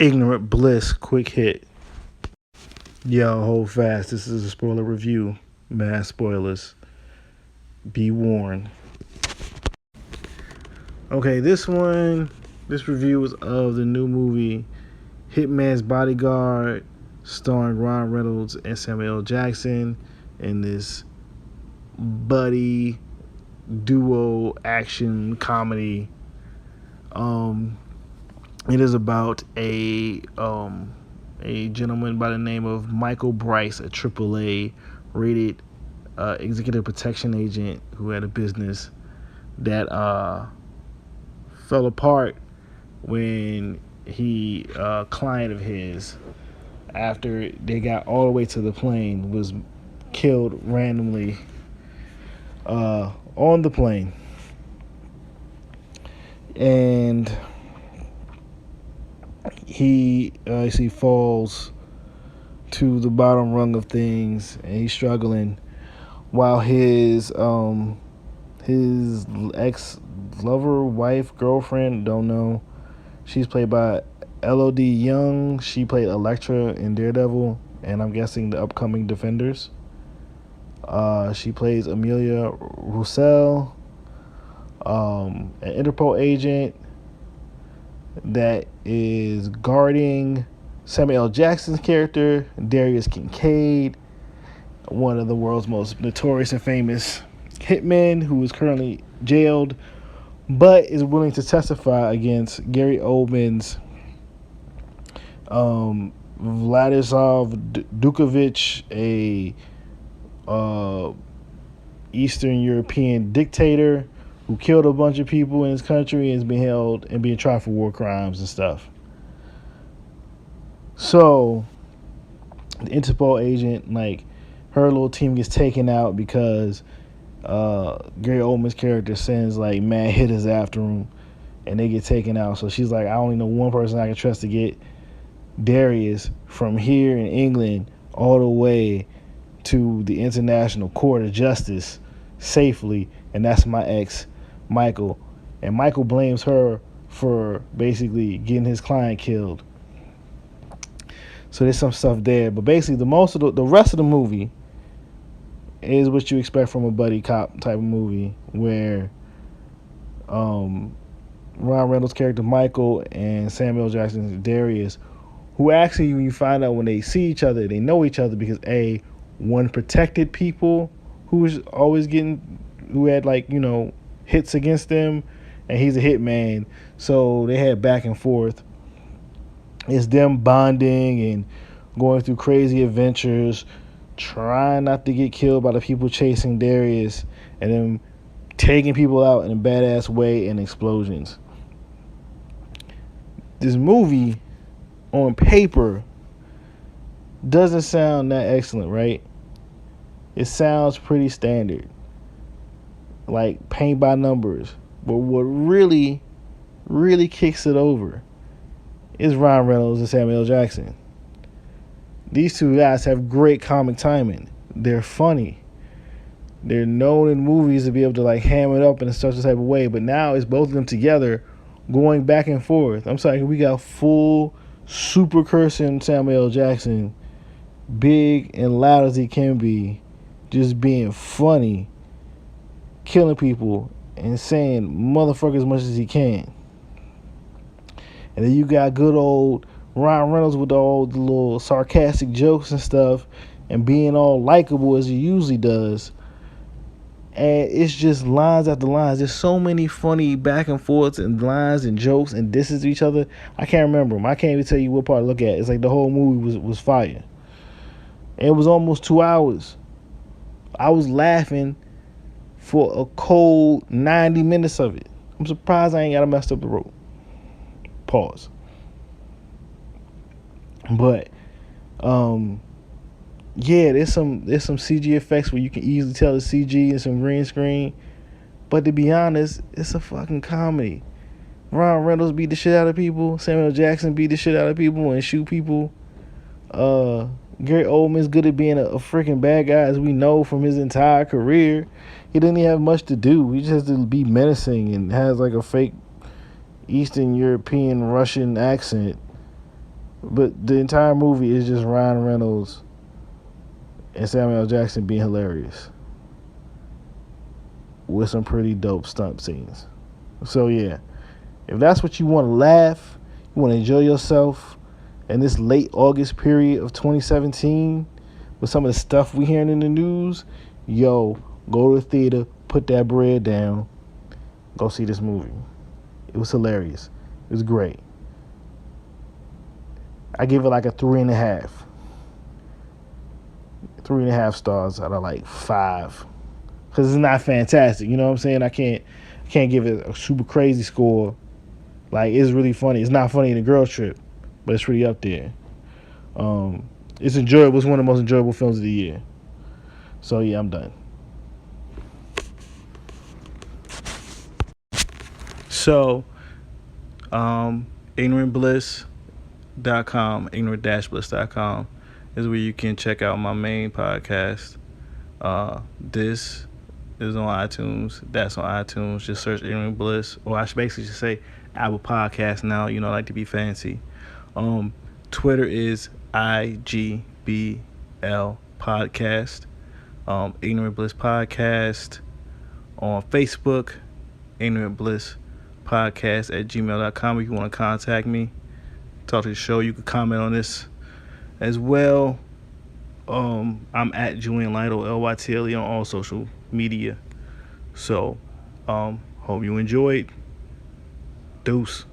Ignorant Bliss, quick hit. Yo, hold fast. This is a spoiler review. Mass spoilers. Be warned. Okay, this review is of the new movie HItman's Bodyguard, starring Ron Reynolds and Samuel L. Jackson in this buddy duo action comedy. It is about a gentleman by the name of Michael Bryce, a AAA rated executive protection agent who had a business that fell apart when a client of his, after they got all the way to the plane, was killed randomly on the plane. And he falls to the bottom rung of things, and he's struggling while his ex-lover, wife, girlfriend, don't know, she's played by Elodie Young. She played Elektra in Daredevil, and I'm guessing the upcoming Defenders. She plays Amelia Roussel, an Interpol agent that is guarding Samuel L. Jackson's character, Darius Kincaid, one of the world's most notorious and famous hitmen, who is currently jailed, but is willing to testify against Gary Oldman's Vladislav Dukovic, a Eastern European dictator who killed a bunch of people in his country and is being held and being tried for war crimes and stuff. So the Interpol agent, her little team gets taken out because Gary Oldman's character sends mad hitters after him, and they get taken out. So she's like, I only know one person I can trust to get Darius from here in England all the way to the International Court of Justice safely, and that's my ex, Michael. And Michael blames her for basically getting his client killed. So there's some stuff there, but basically the rest of the movie is what you expect from a buddy cop type of movie, where Ron Reynolds' character Michael and Samuel Jackson's Darius, who actually, when you find out when they see each other, they know each other because one protected people who had hits against them, and he's a hitman, so they had back and forth. It's them bonding and going through crazy adventures, trying not to get killed by the people chasing Darius, and then taking people out in a badass way, and explosions. This movie, on paper, doesn't sound that excellent, right? It sounds pretty standard, like paint by numbers. But what really, really kicks it over is Ron Reynolds and Samuel L. Jackson. These two guys have great comic timing. They're funny. They're known in movies to be able to ham it up in such a type of way, but now it's both of them together going back and forth. I'm sorry, we got full super cursing Samuel L. Jackson, big and loud as he can be, just being funny, killing people, and saying motherfucker as much as he can. And then you got good old Ron Reynolds with all the little sarcastic jokes and stuff, and being all likable as he usually does. And it's just lines after lines. There's so many funny back and forths and lines and jokes and disses to each other. I can't remember them. I can't even tell you what part to look at. It's like the whole movie was fire. And it was almost 2 hours. I was laughing for a cold 90 minutes of it. I'm surprised I ain't got to mess up the rope. Pause. But yeah, there's some CG effects where you can easily tell it's CG and some green screen. But to be honest, it's a fucking comedy. Ron Reynolds beat the shit out of people. Samuel Jackson beat the shit out of people and shoot people. Gary Oldman's good at being a freaking bad guy, as we know from his entire career. He didn't even have much to do. He just has to be menacing and has a fake Eastern European Russian accent. But the entire movie is just Ryan Reynolds and Samuel L. Jackson being hilarious with some pretty dope stunt scenes. So yeah, if that's what you want to laugh, you want to enjoy yourself in this late August period of 2017 with some of the stuff we hearing in the news, yo, go to the theater, put that bread down, go see this movie. It was hilarious. It was great. I give it like a 3.5. 3.5 stars out of like 5. Because it's not fantastic. You know what I'm saying? I can't give it a super crazy score. Like, it's really funny. It's not funny in a girl trip, but it's pretty up there. It's enjoyable. It's one of the most enjoyable films of the year. So yeah, I'm done. So, ignorantbliss.com, ignorant-bliss.com is where you can check out my main podcast. This is on iTunes. That's on iTunes. Just search Ignorant Bliss, or I should basically just say Apple Podcast now. You know, I like to be fancy. Twitter is IGBL Podcast. Ignorant Bliss Podcast. On Facebook, Ignorant Bliss Podcast at gmail.com. If you want to contact me, talk to the show, you can comment on this as well. I'm at Julian Lytle, LYTLE, on all social media. So, hope you enjoyed. Deuce.